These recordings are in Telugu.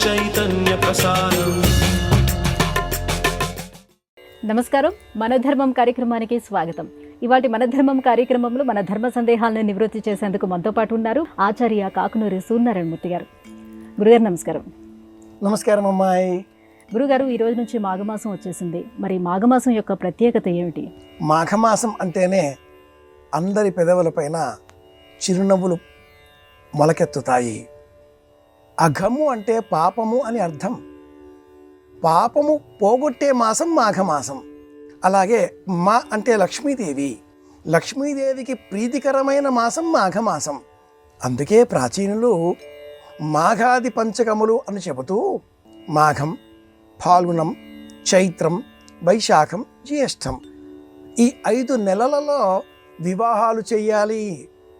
చైతన్య ప్రసారం. నమస్కారం, మన ధర్మం కార్యక్రమానికి స్వాగతం. ఇవాటి మన ధర్మం కార్యక్రమంలో మన ధర్మ సందేహాలను నివృత్తి చేసేందుకు మనతో పాటు ఉన్నారు ఆచార్య కాకునూరి సూర్యనారాయణమూర్తి గారు. గురుగారు నమస్కారం. నమస్కారం అమ్మాయి. గురుగారు, ఈ రోజు నుంచి మాఘమాసం వచ్చేసింది. మరి మాఘమాసం యొక్క ప్రత్యేకత ఏమిటి? మాఘమాసం అంటేనే అందరి పెదవులపైన చిరునవ్వులు మొలకెత్తుతాయి. అఘము అంటే పాపము అని అర్థం. పాపము పోగొట్టే మాసం మాఘమాసం. అలాగే మా అంటే లక్ష్మీదేవి, లక్ష్మీదేవికి ప్రీతికరమైన మాసం మాఘమాసం. అందుకే ప్రాచీనులు మాఘాది పంచకములు అని చెబుతూ మాఘం, ఫాల్గుణం, చైత్రం, వైశాఖం, జ్యేష్ఠం ఈ 5 నెలలలో వివాహాలు చేయాలి.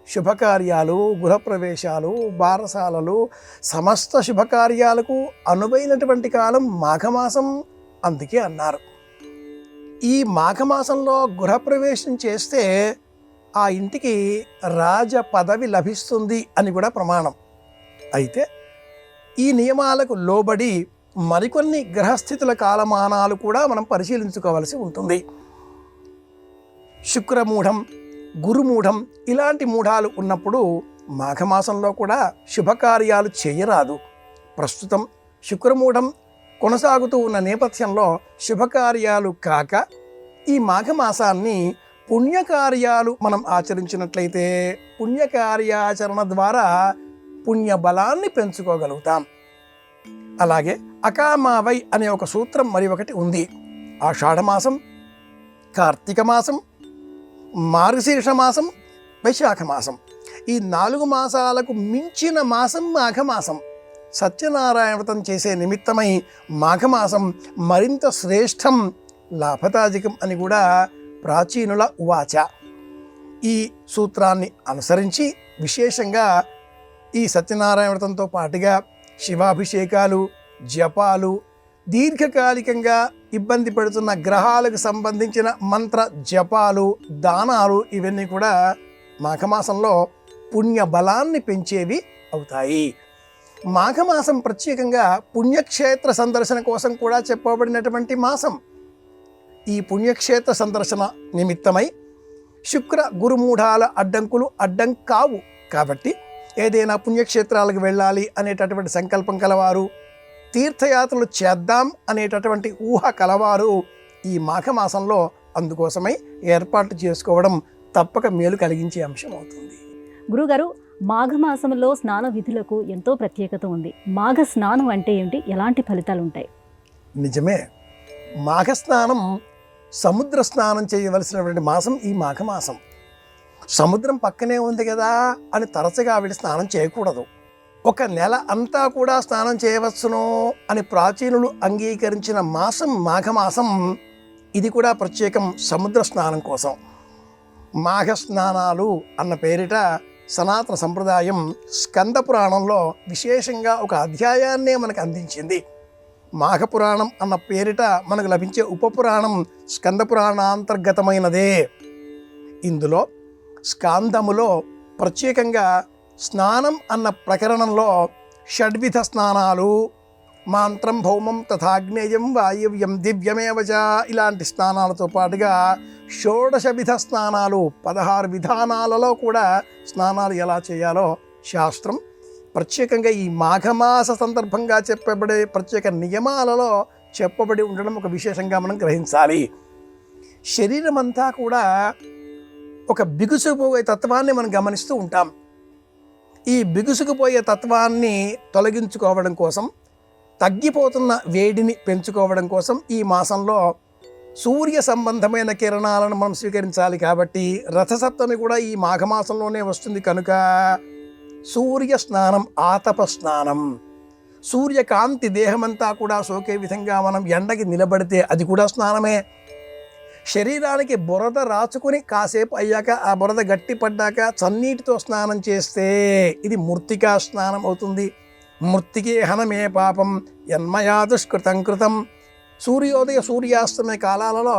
శుభకార్యాలు, గృహప్రవేశాలు, బారసాలలు, సమస్త శుభకార్యాలకు అనువైనటువంటి కాలం మాఘమాసం. అందుకే అన్నారు, ఈ మాఘమాసంలో గృహప్రవేశం చేస్తే ఆ ఇంటికి రాజ పదవి లభిస్తుంది అని కూడా ప్రమాణం. అయితే ఈ నియమాలకు లోబడి మరికొన్ని గ్రహస్థితుల కాలమానాలు కూడా మనం పరిశీలించుకోవాల్సి ఉంటుంది. శుక్రమూఢం, గురుమూఢం ఇలాంటి మూఢాలు ఉన్నప్పుడు మాఘమాసంలో కూడా శుభకార్యాలు చేయరాదు. ప్రస్తుతం శుక్రమూఢం కొనసాగుతూ ఉన్న నేపథ్యంలో శుభకార్యాలు కాక ఈ మాఘమాసాన్ని పుణ్యకార్యాలు మనం ఆచరించినట్లయితే పుణ్యకార్యాచరణ ద్వారా పుణ్యబలాన్ని పెంచుకోగలుగుతాం. అలాగే అకామావై అనే ఒక సూత్రం మరి ఒకటి ఉంది. ఆషాఢమాసం, కార్తీక మాసం, మార్గశీర్ష మాసం, వైశాఖ మాసం ఈ 4 మాసాలకు మించిన మాసం మాఘమాసం. సత్యనారాయణ వ్రతం చేసే నిమిత్తమై మాఘమాసం మరింత శ్రేష్టం, లాభదాయకం అని కూడా ప్రాచీనుల ఉవాచ. ఈ సూత్రాన్ని అనుసరించి విశేషంగా ఈ సత్యనారాయణ వ్రతంతో పాటుగా శివాభిషేకాలు, జపాలు, దీర్ఘకాలికంగా ఇబ్బంది పెడుతున్న గ్రహాలకు సంబంధించిన మంత్ర జపాలు, దానాలు ఇవన్నీ కూడా మాఘమాసంలో పుణ్య బలాన్ని పెంచేవి అవుతాయి. మాఘమాసం ప్రత్యేకంగా పుణ్యక్షేత్ర సందర్శన కోసం కూడా చెప్పబడినటువంటి మాసం. ఈ పుణ్యక్షేత్ర సందర్శన నిమిత్తమై శుక్ర గురుమూఢాల అడ్డంకులు అడ్డం కావు. కాబట్టి ఏదైనా పుణ్యక్షేత్రాలకు వెళ్ళాలి అనేటటువంటి సంకల్పం కలవారు, తీర్థయాత్రలు చేద్దాం అనేటటువంటి ఊహ కలవారు ఈ మాఘమాసంలో అందుకోసమై ఏర్పాటు చేసుకోవడం తప్పక మేలు కలిగించే అంశం అవుతుంది. గురుగారు, మాఘమాసంలో స్నాన విధులకు ఎంతో ప్రత్యేకత ఉంది. మాఘ స్నానం అంటే ఏమిటి? ఎలాంటి ఫలితాలు ఉంటాయి? నిజమే, మాఘ స్నానం సముద్ర స్నానం చేయవలసినటువంటి మాసం ఈ మాఘమాసం. సముద్రం పక్కనే ఉంది కదా అని తరచుగా వీడి స్నానం చేయకూడదు. ఒక నెల అంతా కూడా స్నానం చేయవచ్చును అని ప్రాచీనులు అంగీకరించిన మాసం మాఘమాసం. ఇది కూడా ప్రత్యేకం సముద్ర స్నానం కోసం. మాఘ స్నానాలు అన్న పేరిట సనాతన సంప్రదాయం స్కంద పురాణంలో విశేషంగా ఒక అధ్యాయాన్నే మనకు అందించింది. మాఘపురాణం అన్న పేరిట మనకు లభించే ఉపపురాణం స్కంద పురాణాంతర్గతమైనదే. ఇందులో స్కాందములో ప్రత్యేకంగా స్నానం అన్న ప్రకరణంలో షడ్విధ స్నానాలు, మాంత్రం, భౌమం, తథాగ్నేయం, వాయువ్యం, దివ్యమేవచ ఇలాంటి స్నానాలతో పాటుగా షోడశవిధ స్నానాలు 16 విధానాలలో కూడా స్నానాలు ఎలా చేయాలో శాస్త్రం ప్రత్యేకంగా ఈ మాఘమాస సందర్భంగా చెప్పబడే ప్రత్యేక నియమాలలో చెప్పబడి ఉండడం ఒక విశేషంగా మనం గ్రహించాలి. శరీరం అంతా కూడా ఒక బిగుసుకుపోయే తత్వాన్ని మనం గమనిస్తూ ఉంటాం. ఈ బిగుసుకుపోయే తత్వాన్ని తొలగించుకోవడం కోసం, తగ్గిపోతున్న వేడిని పెంచుకోవడం కోసం ఈ మాసంలో సూర్య సంబంధమైన కిరణాలను మనం స్వీకరించాలి. కాబట్టి రథసప్తమి కూడా ఈ మాఘమాసంలోనే వస్తుంది కనుక సూర్య స్నానం, ఆతప స్నానం, సూర్యకాంతి దేహమంతా కూడా సోకే విధంగా మనం ఎండకి నిలబడితే అది కూడా స్నానమే. శరీరానికి బురద రాచుకుని కాసేపు అయ్యాక ఆ బురద గట్టి పడ్డాక చన్నీటితో స్నానం చేస్తే ఇది మృత్తికా స్నానం అవుతుంది. మృత్తికే హనమే పాపం యన్మయా దుష్కృతం కృతం. సూర్యోదయ సూర్యాస్తమయ కాలాలలో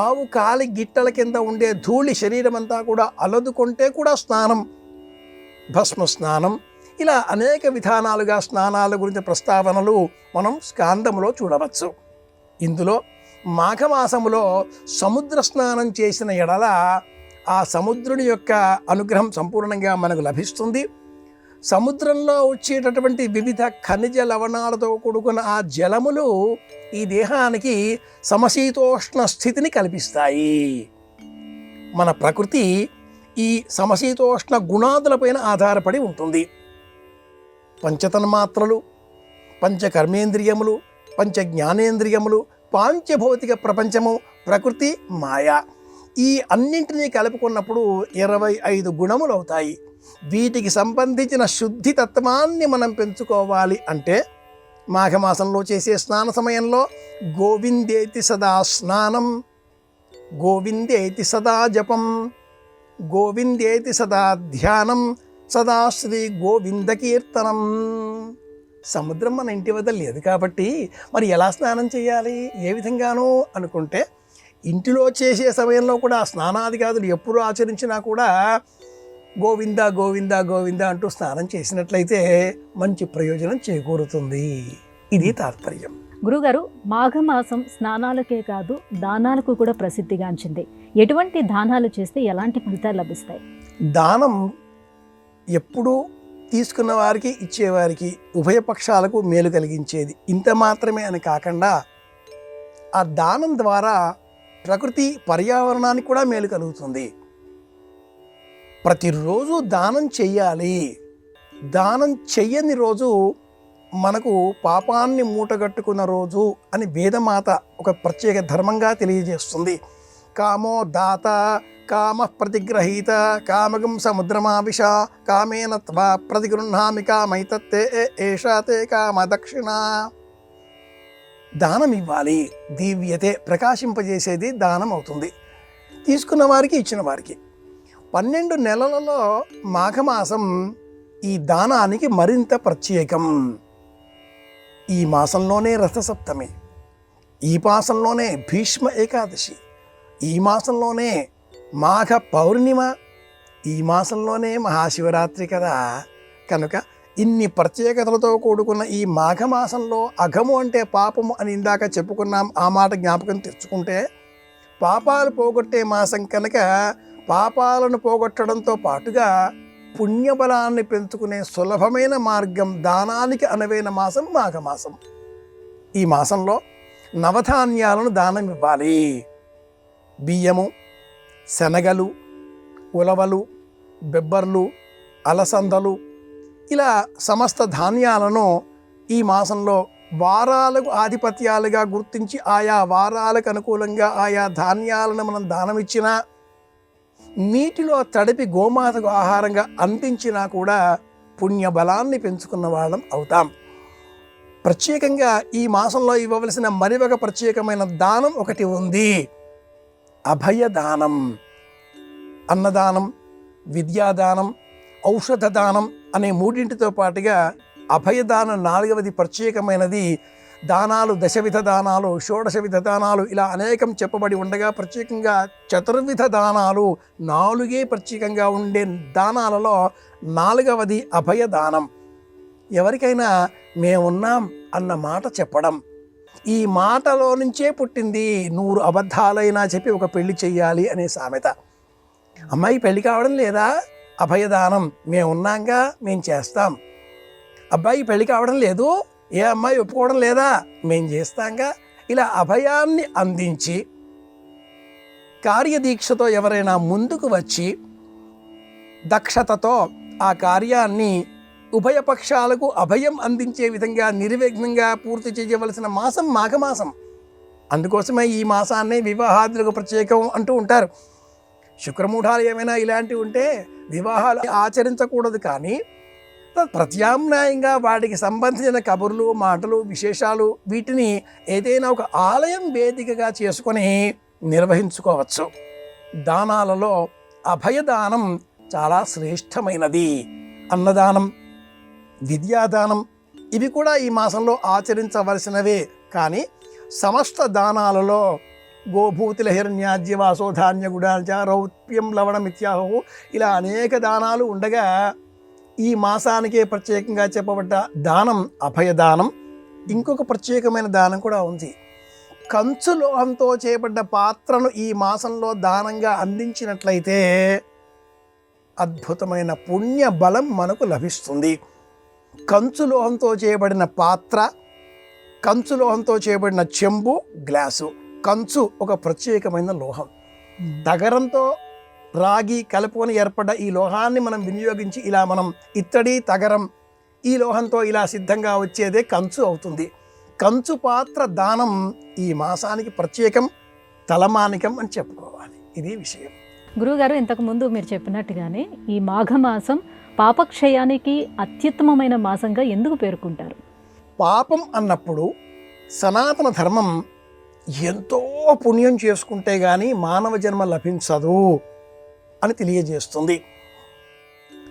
ఆవు కాలి గిట్టల కింద ఉండే ధూళి శరీరం అంతా కూడా అలదుకుంటే కూడా స్నానం. భస్మ స్నానం ఇలా అనేక విధానాలుగా స్నానాల గురించి ప్రస్తావనలు మనం స్కాందములో చూడవచ్చు. ఇందులో మాఘమాసములో సముద్ర స్నానం చేసిన ఎడల ఆ సముద్రుని యొక్క అనుగ్రహం సంపూర్ణంగా మనకు లభిస్తుంది. సముద్రంలో వచ్చేటటువంటి వివిధ ఖనిజ లవణాలతో కూడుకున్న ఆ జలములు ఈ దేహానికి సమశీతోష్ణ స్థితిని కల్పిస్తాయి. మన ప్రకృతి ఈ సమశీతోష్ణ గుణాదులపైన ఆధారపడి ఉంటుంది. పంచతన్మాత్రలు, పంచకర్మేంద్రియములు, పంచ జ్ఞానేంద్రియములు, పాంచభౌతిక ప్రపంచము, ప్రకృతి, మాయ, ఈ అన్నింటినీ కలుపుకున్నప్పుడు 25 గుణములు అవుతాయి. వీటికి సంబంధించిన శుద్ధి తత్వాన్ని మనం పెంచుకోవాలి అంటే మాఘమాసంలో చేసే స్నాన సమయంలో గోవిందేతి సదా స్నానం, గోవిందేతి సదా జపం, గోవిందేతి సదా ధ్యానం, సదా శ్రీ గోవింద కీర్తనం. సముద్రం మన ఇంటి వద్ద లేదు కాబట్టి మరి ఎలా స్నానం చేయాలి, ఏ విధంగానూ అనుకుంటే ఇంటిలో చేసే సమయంలో కూడా స్నానాదిగాదులు ఎప్పుడు ఆచరించినా కూడా గోవింద గోవింద గోవింద అంటూ స్నానం చేసినట్లయితే మంచి ప్రయోజనం చేకూరుతుంది. ఇది తాత్పర్యం. గురుగారు, మాఘమాసం స్నానాలకే కాదు దానాలకు కూడా ప్రసిద్ధిగాంచింది. ఎటువంటి దానాలు చేస్తే ఎలాంటి ఫలితాలు లభిస్తాయి? దానం ఎప్పుడూ తీసుకున్న వారికి ఇచ్చేవారికి ఉభయపక్షాలకు మేలు కలిగించేది. ఇంత మాత్రమే అని కాకుండా ఆ దానం ద్వారా ప్రకృతి పర్యావరణానికి కూడా మేలు కలుగుతుంది. ప్రతిరోజు దానం చెయ్యాలి. దానం చెయ్యని రోజు మనకు పాపాన్ని మూటగట్టుకున్న రోజు అని వేదమాత ఒక ప్రత్యేక ధర్మంగా తెలియజేస్తుంది. కామో దాత కామ ప్రతిగ్రహీత కామగం సముద్రమావిష కామేన త్వా ప్రతిగృహామి కామైతత్తే ఏషాతే కామ దక్షిణ. దానం ఇవ్వాలి. దివ్యతే ప్రకాశింపజేసేది దానం అవుతుంది, తీసుకున్న వారికి ఇచ్చిన వారికి. 12 నెలలలో మాఘమాసం ఈ దానానికి మరింత ప్రత్యేకం. ఈ మాసంలోనే రథసప్తమి, ఈ మాసంలోనే భీష్మ ఏకాదశి, ఈ మాసంలోనే మాఘ పౌర్ణిమ, ఈ మాసంలోనే మహాశివరాత్రి కదా. కనుక ఇన్ని ప్రత్యేకతలతో కూడుకున్న ఈ మాఘమాసంలో అఘము అంటే పాపము అని ఇందాక చెప్పుకున్నాం. ఆ మాట జ్ఞాపకం తెచ్చుకుంటే పాపాలు పోగొట్టే మాసం కనుక పాపాలను పోగొట్టడంతో పాటుగా పుణ్యబలాన్ని పెంచుకునే సులభమైన మార్గం దానానికి అనువైన మాసం మాఘమాసం. ఈ మాసంలో నవధాన్యాలను దానం ఇవ్వాలి. బియ్యము, శనగలు, ఉలవలు, బెబ్బర్లు, అలసందలు, ఇలా సమస్త ధాన్యాలను ఈ మాసంలో వారాలకు ఆధిపత్యాలుగా గుర్తించి ఆయా వారాలకు అనుకూలంగా ఆయా ధాన్యాలను మనం దానం ఇచ్చినా, నీటిలో తడిపి గోమాతకు ఆహారంగా అందించినా కూడా పుణ్యబలాన్ని పెంచుకున్న వాళ్ళం అవుతాం. ప్రత్యేకంగా ఈ మాసంలో ఇవ్వవలసిన మరి ఒక ప్రత్యేకమైన దానం ఒకటి ఉంది. అభయదానం. అన్నదానం, విద్యాదానం, ఔషధ దానం అనే మూడింటితో పాటుగా అభయదానం 4వది ప్రత్యేకమైనది. దానాలు దశవిధ దానాలు, షోడశవిధ దానాలు ఇలా అనేకం చెప్పబడి ఉండగా ప్రత్యేకంగా చతుర్విధ దానాలు 4 ప్రత్యేకంగా ఉండే దానాలలో 4వది అభయదానం. ఎవరికైనా మేమున్నాం అన్న మాట చెప్పడం. ఈ మాటలో నుంచే పుట్టింది 100 అబద్ధాలైనా చెప్పి ఒక పెళ్లి చెయ్యాలి అనే సామెత. అమ్మాయి పెళ్లి కావడం లేదా? అభయదానం. మేమున్నాంగా, మేము చేస్తాం. అబ్బాయి పెళ్లి కావడం లేదు, ఏ అమ్మాయి ఒప్పుకోవడం లేదా? మేం చేస్తాంగా. ఇలా అభయాన్ని అందించి కార్యదీక్షతో ఎవరైనా ముందుకు వచ్చి దక్షతతో ఆ కార్యాన్ని ఉభయపక్షాలకు అభయం అందించే విధంగా నిర్విఘ్నంగా పూర్తి చేయవలసిన మాసం మాఘమాసం. అందుకోసమే ఈ మాసాన్ని వివాహాదులకు ప్రత్యేకం అంటూ ఉంటారు. శుక్రమూఢాలు ఏమైనా ఇలాంటివి ఉంటే వివాహాలు ఆచరించకూడదు, కానీ ప్రత్యామ్నాయంగా వాటికి సంబంధించిన కబుర్లు, మాటలు, విశేషాలు వీటిని ఏదైనా ఒక ఆలయం వేదికగా చేసుకొని నిర్వహించుకోవచ్చు. దానాలలో అభయదానం చాలా శ్రేష్టమైనది. అన్నదానం, విద్యాదానం ఇవి కూడా ఈ మాసంలో ఆచరించవలసినవే. కానీ సమస్త దానాలలో గోభూతిల హిరణ్యాజ్యవాసో ధాన్య గుడాచ రౌప్యం లవణం ఇత్యాహు ఇలా అనేక దానాలు ఉండగా ఈ మాసానికే ప్రత్యేకంగా చెప్పబడ్డ దానం అభయదానం. ఇంకొక ప్రత్యేకమైన దానం కూడా ఉంది. కంచు లోహంతో చేయబడ్డ పాత్రను ఈ మాసంలో దానంగా అందించినట్లయితే అద్భుతమైన పుణ్య బలం మనకు లభిస్తుంది. కంచు లోహంతో చేయబడిన పాత్ర, కంచు లోహంతో చేయబడిన చెంబు, గ్లాసు. కంచు ఒక ప్రత్యేకమైన లోహం. తగరంతో రాగి కలుపుకొని ఏర్పడ్డ ఈ లోహాన్ని మనం వినియోగించి ఇలా మనం ఇత్తడి తగరం ఈ లోహంతో ఇలా సిద్ధంగా వచ్చేదే కంచు అవుతుంది. కంచు పాత్ర దానం ఈ మాసానికి ప్రత్యేకం, తలమానికం అని చెప్పుకోవాలి. ఇది విషయం. గురువుగారు, ఇంతకుముందు మీరు చెప్పినట్టుగానే ఈ మాఘమాసం పాపక్షయానికి అత్యుత్తమమైన మాసంగా ఎందుకు పేర్కొంటారు? పాపం అన్నప్పుడు సనాతన ధర్మం ఎంతో పుణ్యం చేసుకుంటే కానీ మానవ జన్మ లభించదు అని తెలియజేస్తుంది.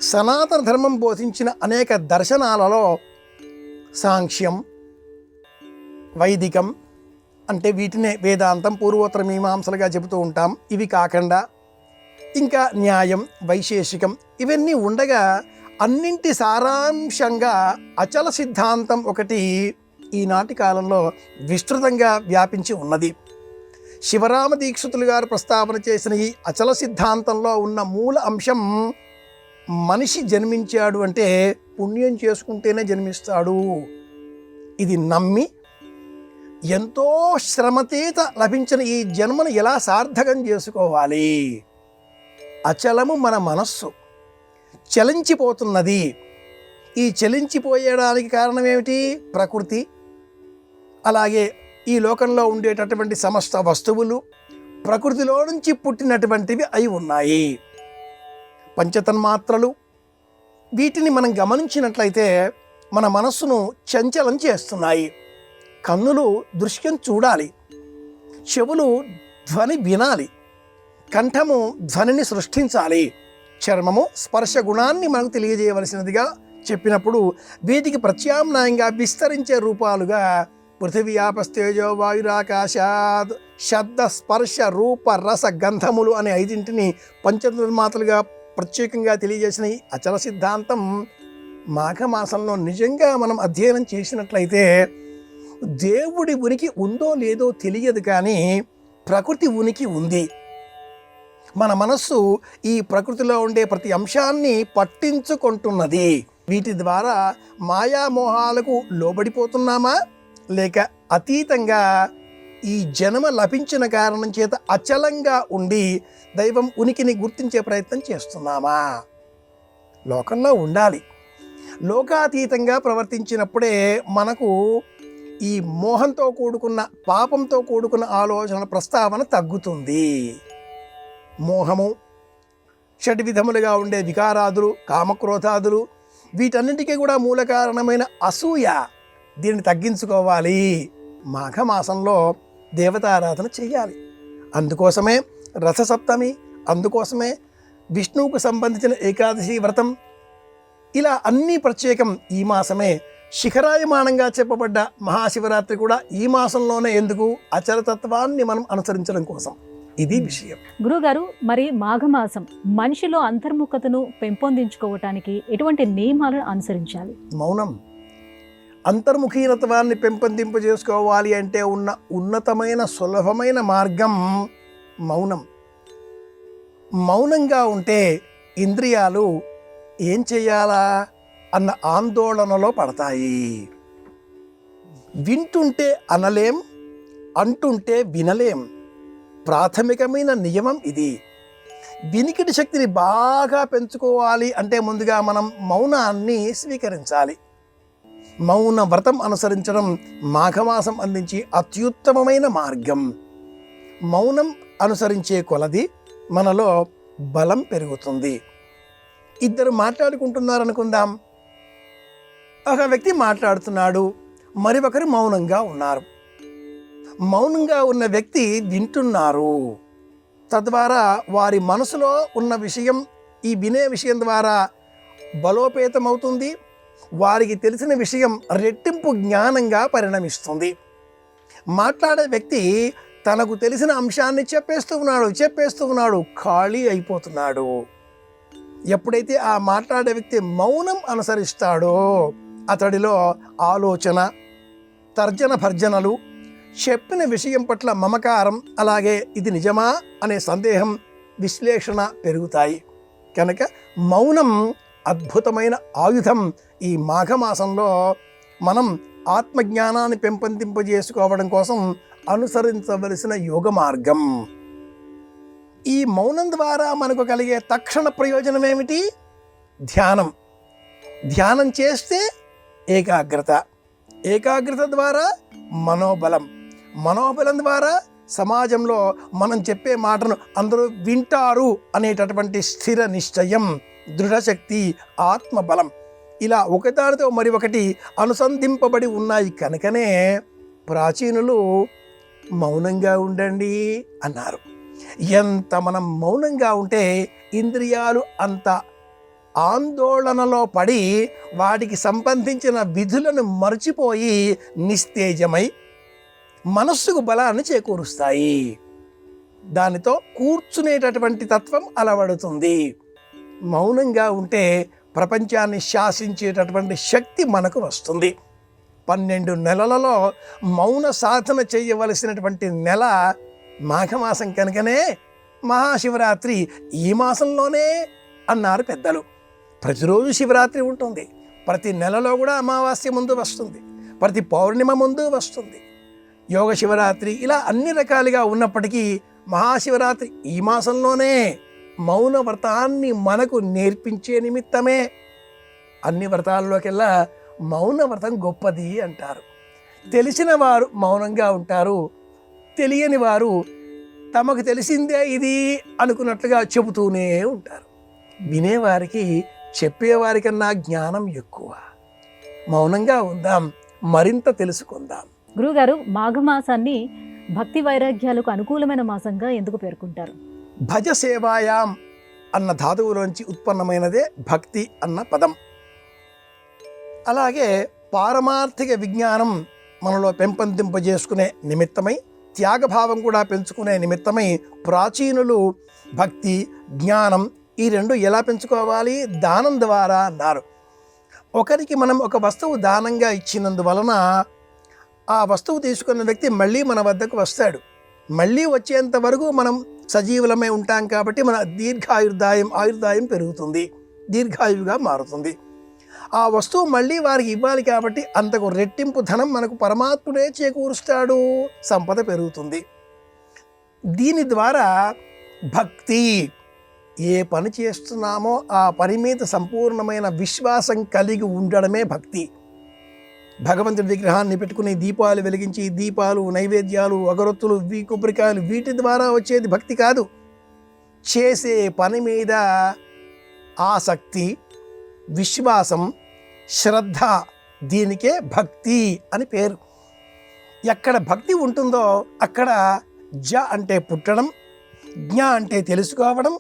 సనాతన ధర్మం బోధించిన అనేక దర్శనాలలో సాంఖ్యం, వైదికం అంటే వీటినే వేదాంతం, పూర్వోత్తర మీమాంసలుగా చెబుతూ ఉంటాం. ఇవి కాకుండా ఇంకా న్యాయం, వైశేషికం ఇవన్నీ ఉండగా అన్నింటి సారాంశంగా అచల సిద్ధాంతం ఒకటి ఈనాటి కాలంలో విస్తృతంగా వ్యాపించి ఉన్నది. శివరామ దీక్షితులు గారు ప్రస్తావన చేసిన ఈ అచల సిద్ధాంతంలో ఉన్న మూల అంశం మనిషి జన్మించాడు అంటే పుణ్యం చేసుకుంటేనే జన్మిస్తాడు. ఇది నమ్మి ఎంతో శ్రమతీత లభించిన ఈ జన్మను ఎలా సార్థకం చేసుకోవాలి. అచలము మన మనస్సు చలించిపోతున్నది. ఈ చలించిపోయడానికి కారణం ఏమిటి? ప్రకృతి, అలాగే ఈ లోకంలో ఉండేటటువంటి సమస్త వస్తువులు ప్రకృతిలో నుంచి పుట్టినటువంటివి అయి ఉన్నాయి. పంచతన్మాత్రలు వీటిని మనం గమనించినట్లయితే మన మనస్సును చంచలం చేస్తున్నాయి. కన్నులు దృశ్యం చూడాలి, చెవులు ధ్వని వినాలి, కంఠము ధ్వనిని సృష్టించాలి, చర్మము స్పర్శ గుణాన్ని మనకు తెలియజేయవలసినదిగా చెప్పినప్పుడు వీటికి ప్రత్యామ్నాయంగా విస్తరించే రూపాలుగా పృథివీ ఆపస్తేజో వాయురాకాశాద్ శబ్ద స్పర్శ రూప రస గంధములు అనే 5 పంచతన్మాత్రలుగా ప్రత్యేకంగా తెలియజేసిన ఈ అచల సిద్ధాంతం మాఘమాసంలో నిజంగా మనం అధ్యయనం చేసినట్లయితే దేవుడి ఉనికి ఉందో లేదో తెలియదు, కానీ ప్రకృతి ఉనికి ఉంది. మన మనస్సు ఈ ప్రకృతిలో ఉండే ప్రతి అంశాన్ని పట్టించుకుంటున్నది. వీటి ద్వారా మాయామోహాలకు లోబడిపోతున్నామా, లేక అతీతంగా ఈ జన్మ లభించిన కారణం చేత అచలంగా ఉండి దైవం ఉనికిని గుర్తించే ప్రయత్నం చేస్తున్నామా? లోకంలో ఉండాలి. లోకాతీతంగా ప్రవర్తించినప్పుడే మనకు ఈ మోహంతో కూడుకున్న, పాపంతో కూడుకున్న ఆలోచన ప్రస్తావన తగ్గుతుంది. మోహము, షడ్విధములుగా ఉండే వికారాదులు, కామక్రోధాదులు వీటన్నింటికీ కూడా మూల కారణమైన అసూయ, దీన్ని తగ్గించుకోవాలి. మాఘమాసంలో దేవతారాధన చేయాలి. అందుకోసమే రథసప్తమి, అందుకోసమే విష్ణువుకు సంబంధించిన ఏకాదశి వ్రతం, ఇలా అన్నీ ప్రత్యేకం. ఈ మాసమే శిఖరాయమానంగా చెప్పబడ్డ మహాశివరాత్రి కూడా ఈ మాసంలోనే. ఎందుకు? అచలతత్వాన్ని మనం అనుసరించడం కోసం. ఇది విషయం. గురుగారు, మరి మాఘమాసం మనిషిలో అంతర్ముఖతను పెంపొందించుకోవటానికి ఎటువంటి నియమాలను అనుసరించాలి? మౌనం. అంతర్ముఖీనత్వాన్ని పెంపొందింపజేసుకోవాలి అంటే ఉన్న ఉన్నతమైన సులభమైన మార్గం మౌనం. మౌనంగా ఉంటే ఇంద్రియాలు ఏం చెయ్యాలా అన్న ఆందోళనలో పడతాయి. వింటుంటే అనలేం, అంటుంటే వినలేం. ప్రాథమికమైన నియమం ఇది. వినికిడి శక్తిని బాగా పెంచుకోవాలి అంటే ముందుగా మనం మౌనాన్ని స్వీకరించాలి. మౌన వ్రతం అనుసరించడం మాఘమాసం అందించి అత్యుత్తమమైన మార్గం. మౌనం అనుసరించే కొలది మనలో బలం పెరుగుతుంది. ఇద్దరు మాట్లాడుకుంటున్నారనుకుందాం. ఒక వ్యక్తి మాట్లాడుతున్నాడు, మరి ఒకరు మౌనంగా ఉన్నారు. మౌనంగా ఉన్న వ్యక్తి వింటున్నారు. తద్వారా వారి మనసులో ఉన్న విషయం ఈ వినే విషయం ద్వారా బలోపేతమవుతుంది. వారికి తెలిసిన విషయం రెట్టింపు జ్ఞానంగా పరిణమిస్తుంది. మాట్లాడే వ్యక్తి తనకు తెలిసిన అంశాన్ని చెప్పేస్తూ ఉన్నాడు, ఖాళీ అయిపోతున్నాడు. ఎప్పుడైతే ఆ మాట్లాడే వ్యక్తి మౌనం అనుసరిస్తాడో అతడిలో ఆలోచన, తర్జన భర్జనలు, చెప్పిన విషయం పట్ల మమకారం, అలాగే ఇది నిజమా అనే సందేహం, విశ్లేషణ పెరుగుతాయి. కనుక మౌనం అద్భుతమైన ఆయుధం. ఈ మాఘమాసంలో మనం ఆత్మజ్ఞానాన్ని పెంపొందింపజేసుకోవడం కోసం అనుసరించవలసిన యోగ మార్గం. ఈ మౌనం ద్వారా మనకు కలిగే తక్షణ ప్రయోజనం ఏమిటి? ధ్యానం. ధ్యానం చేస్తే ఏకాగ్రత, ఏకాగ్రత ద్వారా మనోబలం, మనోబలం ద్వారా సమాజంలో మనం చెప్పే మాటను అందరూ వింటారు అనేటటువంటి స్థిర నిశ్చయం, దృఢశక్తి, ఆత్మబలం, ఇలా ఒకదానితో మరి ఒకటి అనుసంధింపబడి ఉన్నాయి. కనుకనే ప్రాచీనులు మౌనంగా ఉండండి అన్నారు. ఎంత మనం మౌనంగా ఉంటే ఇంద్రియాలు అంత ఆందోళనలో పడి వాటికి సంబంధించిన విధులను మర్చిపోయి నిస్తేజమై మనస్సుకు బలాన్ని చేకూరుస్తాయి. దానితో కూర్చునేటటువంటి తత్వం అలవడుతుంది. మౌనంగా ఉంటే ప్రపంచాన్ని శాసించేటటువంటి శక్తి మనకు వస్తుంది. 12 నెలలలో మౌన సాధన చేయవలసినటువంటి నెల మాఘమాసం కనుకనే మహాశివరాత్రి ఈ మాసంలోనే అన్నారు పెద్దలు. ప్రతిరోజు శివరాత్రి ఉంటుంది, ప్రతి నెలలో కూడా అమావాస్య ముందు వస్తుంది, ప్రతి పౌర్ణిమ ముందు వస్తుంది, యోగ శివరాత్రి, ఇలా అన్ని రకాలుగా ఉన్నప్పటికీ మహాశివరాత్రి ఈ మాసంలోనే మౌన వ్రతాన్ని మనకు నేర్పించే నిమిత్తమే. అన్ని వ్రతాల్లోకెల్లా మౌన వ్రతం గొప్పది అంటారు. తెలిసిన వారు మౌనంగా ఉంటారు, తెలియని వారు తమకు తెలిసిందే ఇది అనుకున్నట్లుగా చెబుతూనే ఉంటారు. వినేవారికి చెప్పేవారికన్నా జ్ఞానం ఎక్కువ. మౌనంగా ఉందాం, మరింత తెలుసుకుందాం. గురుగారు, మాఘమాసాన్ని భక్తి వైరాగ్యాలకు అనుకూలమైన మాసంగా ఎందుకు పేర్కొంటారు? భజ సేవాయాం అన్న ధాతువులోంచి ఉత్పన్నమైనదే భక్తి అన్న పదం. అలాగే పారమార్థిక విజ్ఞానం మనలో పెంపొందింపజేసుకునే నిమిత్తమై, త్యాగభావం కూడా పెంచుకునే నిమిత్తమై ప్రాచీనులు భక్తి, జ్ఞానం ఈ రెండు ఎలా పెంచుకోవాలి? దానం ద్వారా అన్నారు. ఒకరికి మనం ఒక వస్తువు దానంగా ఇచ్చినందువలన ఆ వస్తువు తీసుకున్న వ్యక్తి మళ్ళీ మన వద్దకు వస్తాడు. మళ్ళీ వచ్చేంత వరకు మనం సజీవులమై ఉంటాం కాబట్టి మన ఆయుర్దాయం పెరుగుతుంది, దీర్ఘాయువుగా మారుతుంది. ఆ వస్తువు మళ్ళీ వారికి ఇవ్వాలి కాబట్టి అంతకు రెట్టింపు ధనం మనకు పరమాత్ముడే చేకూరుస్తాడు, సంపద పెరుగుతుంది. దీని ద్వారా భక్తి, ఏ పని చేస్తున్నామో ఆ పని మీద సంపూర్ణమైన విశ్వాసం కలిగి ఉండడమే భక్తి. భగవంతుడి విగ్రహాన్ని పెట్టుకుని దీపాలు వెలిగించి దీపాలు, నైవేద్యాలు, అగరొత్తులు, కొబ్బరికాయలు వీటి ద్వారా వచ్చేది భక్తి కాదు. చేసే పని మీద ఆసక్తి, విశ్వాసం, శ్రద్ధ, దీనికే భక్తి అని పేరు. ఎక్కడ భక్తి ఉంటుందో అక్కడ జ అంటే పుట్టడం, జ్ఞ అంటే తెలుసుకోవడం,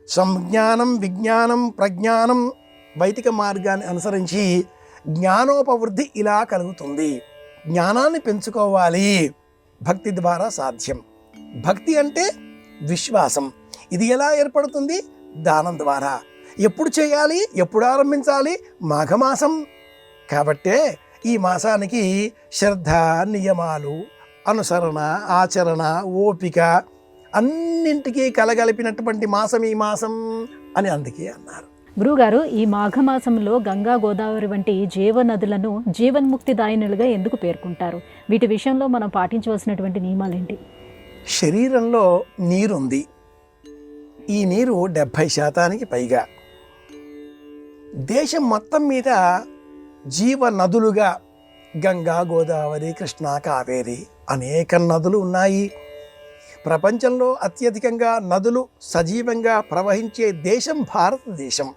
సంజ్ఞానం, విజ్ఞానం, ప్రజ్ఞానం, వైదిక మార్గాన్ని అనుసరించి జ్ఞానోపవృద్ధి ఇలా కలుగుతుంది. జ్ఞానాన్ని పెంచుకోవాలి, భక్తి ద్వారా సాధ్యం. భక్తి అంటే విశ్వాసం. ఇది ఎలా ఏర్పడుతుంది? దానం ద్వారా. ఎప్పుడు చేయాలి? ఎప్పుడు ఆరంభించాలి? మాఘమాసం కాబట్టే ఈ మాసానికి శ్రద్ధ, నియమాలు, అనుసరణ, ఆచరణ, ఓపిక అన్నింటికీ కలగలిపినటువంటి మాసం ఈ మాసం అని అందుకే అన్నారు. గురుగారు, ఈ మాఘమాసంలో గంగా, గోదావరి వంటి జీవనదులను జీవన్ముక్తిదాయినులుగా ఎందుకు పేర్కొంటారు? వీటి విషయంలో మనం పాటించవలసినటువంటి నియమాలేంటి? శరీరంలో నీరుంది. ఈ నీరు 70% పైగా. దేశం మొత్తం మీద జీవనదులుగా గంగా, గోదావరి, కృష్ణ, కావేరి అనేక నదులు ఉన్నాయి. ప్రపంచంలో అత్యధికంగా నదులు సజీవంగా ప్రవహించే దేశం భారతదేశం.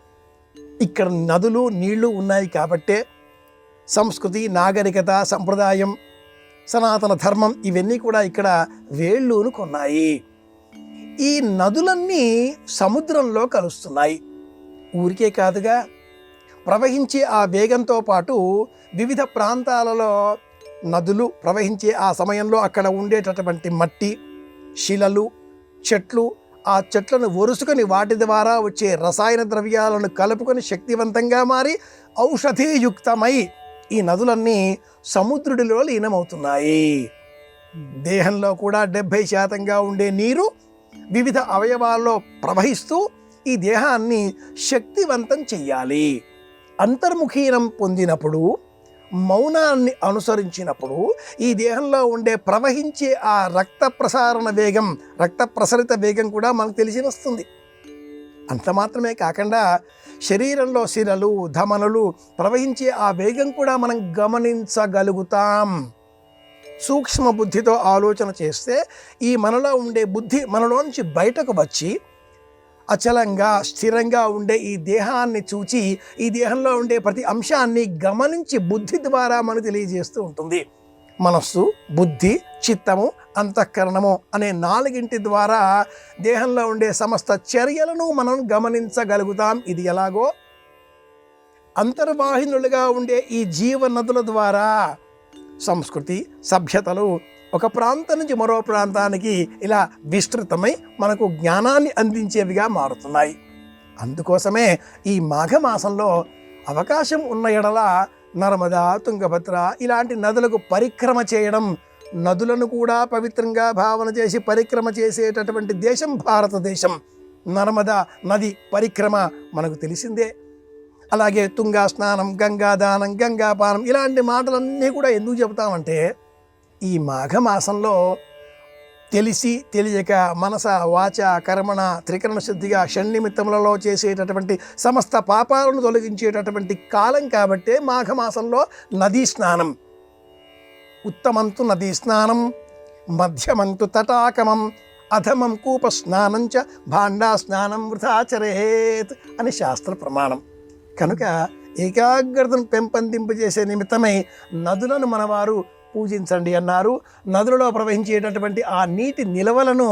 ఇక్కడ నదులు, నీళ్లు ఉన్నాయి కాబట్టే సంస్కృతి, నాగరికత, సంప్రదాయం, సనాతన ధర్మం ఇవన్నీ కూడా ఇక్కడ వేళ్ళూనుకున్నాయి. ఈ నదులన్నీ సముద్రంలో కలుస్తున్నాయి. ఊరికే కాదుగా, ప్రవహించే ఆ వేగంతో పాటు వివిధ ప్రాంతాలలో నదులు ప్రవహించే ఆ సమయంలో అక్కడ ఉండేటటువంటి మట్టి, శిలలు, చెట్లు ఆ చెట్లను ఒరుసుకొని వాటి ద్వారా వచ్చే రసాయన ద్రవ్యాలను కలుపుకొని శక్తివంతంగా మారి ఔషధీయుక్తమై ఈ నదులన్నీ సముద్రుడిలో లీనమవుతున్నాయి. దేహంలో కూడా 70% ఉండే నీరు వివిధ అవయవాల్లో ప్రవహిస్తూ ఈ దేహాన్ని శక్తివంతం చెయ్యాలి. అంతర్ముఖీనం పొందినప్పుడు, మౌనాన్ని అనుసరించినప్పుడు ఈ దేహంలో ఉండే ప్రవహించే ఆ రక్త ప్రసారణ వేగం, రక్త ప్రసరిత వేగం కూడా మనకు తెలిసి వస్తుంది. అంత మాత్రమే కాకుండా శరీరంలో శిరలు, ధమనులు ప్రవహించే ఆ వేగం కూడా మనం గమనించగలుగుతాం. సూక్ష్మ బుద్ధితో ఆలోచన చేస్తే ఈ మనలో ఉండే బుద్ధి మనలోంచి బయటకు వచ్చి అచలంగా స్థిరంగా ఉండే ఈ దేహాన్ని చూచి ఈ దేహంలో ఉండే ప్రతి అంశాన్ని గమనించి బుద్ధి ద్వారా మనకు తెలియజేస్తూ ఉంటుంది. మనస్సు, బుద్ధి, చిత్తము, అంతఃకరణము అనే 4 ద్వారా దేహంలో ఉండే సమస్త చర్యలను మనం గమనించగలుగుతాం. ఇది ఎలాగో అంతర్వాహినులుగా ఉండే ఈ జీవనదుల ద్వారా సంస్కృతి, సభ్యతలు ఒక ప్రాంతం నుంచి మరో ప్రాంతానికి ఇలా విస్తృతమై మనకు జ్ఞానాన్ని అందించేవిగా మారుతున్నాయి. అందుకోసమే ఈ మాఘమాసంలో అవకాశం ఉన్న ఎడల నర్మదా, తుంగభద్ర ఇలాంటి నదులకు పరిక్రమ చేయడం, నదులను కూడా పవిత్రంగా భావన చేసి పరిక్రమ చేసేటటువంటి దేశం భారతదేశం. నర్మదా నది పరిక్రమ మనకు తెలిసిందే. అలాగే తుంగా స్నానం, గంగాదానం, గంగాపానం ఇలాంటి మాటలన్నీ కూడా ఎందుకు చెబుతామంటే ఈ మాఘమాసంలో తెలిసి తెలియక మనస, వాచ, కర్మణ, త్రికరణ శుద్ధిగా షణ్నిమిత్తములలో చేసేటటువంటి సమస్త పాపాలను తొలగించేటటువంటి కాలం కాబట్టే మాఘమాసంలో నదీ స్నానం. ఉత్తమంతు నదీ స్నానం, మధ్యమంతు తటాకమం, అధమం కూప స్నానం చ భాండా స్నానం వృథాచరేత్ అని శాస్త్ర ప్రమాణం. కనుక ఏకాగ్రతను పెంపొందింపజేసే నిమిత్తమై నదులను మనవారు పూజించండి అన్నారు. నదులలో ప్రవహించేటటువంటి ఆ నీటి నిల్వలను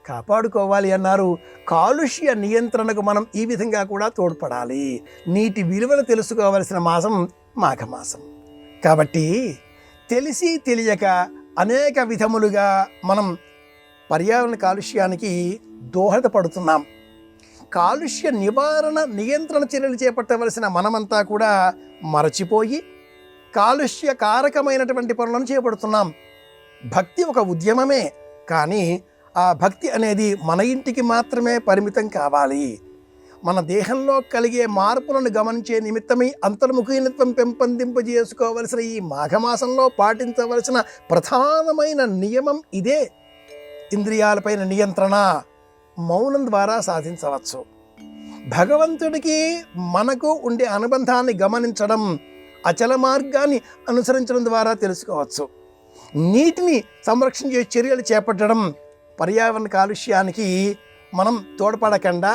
కాపాడుకోవాలి అన్నారు. కాలుష్య నియంత్రణకు మనం ఈ విధంగా కూడా తోడ్పడాలి. నీటి విలువను తెలుసుకోవలసిన మాసం మాఘమాసం. కాబట్టి తెలిసి తెలియక అనేక విధములుగా మనం పర్యావరణ కాలుష్యానికి దోహదపడుతున్నాం. కాలుష్య నివారణ, నియంత్రణ చర్యలు చేపట్టవలసిన మనమంతా కూడా మరచిపోయి కాలుష్య కారకమైనటువంటి పనులను చేపడుతున్నాం. భక్తి ఒక ఉద్యమమే, కానీ ఆ భక్తి అనేది మన ఇంటికి మాత్రమే పరిమితం కావాలి. మన దేహంలో కలిగే మార్పులను గమనించే నిమిత్తమై అంతర్ముఖీనత్వం పెంపొందింపజేసుకోవలసిన ఈ మాఘమాసంలో పాటించవలసిన ప్రధానమైన నియమం ఇదే. ఇంద్రియాలపైన నియంత్రణ మౌనం ద్వారా సాధించవచ్చు. భగవంతుడికి మనకు ఉండే అనుబంధాన్ని గమనించడం, అచల మార్గాన్ని అనుసరించడం ద్వారా తెలుసుకోవచ్చు. నీటిని సంరక్షించే చర్యలు చేపట్టడం, పర్యావరణ కాలుష్యానికి మనం తోడ్పడకుండా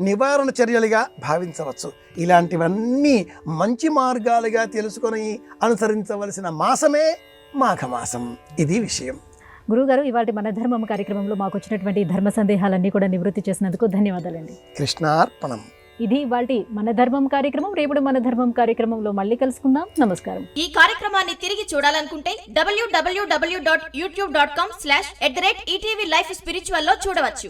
నివారణ చర్యలుగా భావించవచ్చు. ఇలాంటివన్నీ మంచి మార్గాలుగా తెలుసుకొని అనుసరించవలసిన మాసమే మాఘమాసం. ఇది విషయం. గురువుగారు, ఇవాళ మన ధర్మం కార్యక్రమంలో మాకు వచ్చినటువంటి ధర్మ సందేహాలన్నీ కూడా నివృత్తి చేసినందుకు ధన్యవాదాలండి. కృష్ణార్పణం. ఇది ఇవాల్టి మన ధర్మం కార్యక్రమం. రేపు మన ధర్మం కార్యక్రమంలో మళ్ళీ కలుసుకుందాం. నమస్కారం. ఈ కార్యక్రమాన్ని తిరిగి చూడాలనుకుంటే www.youtube.com/ETV Life Spiritual లో చూడవచ్చు.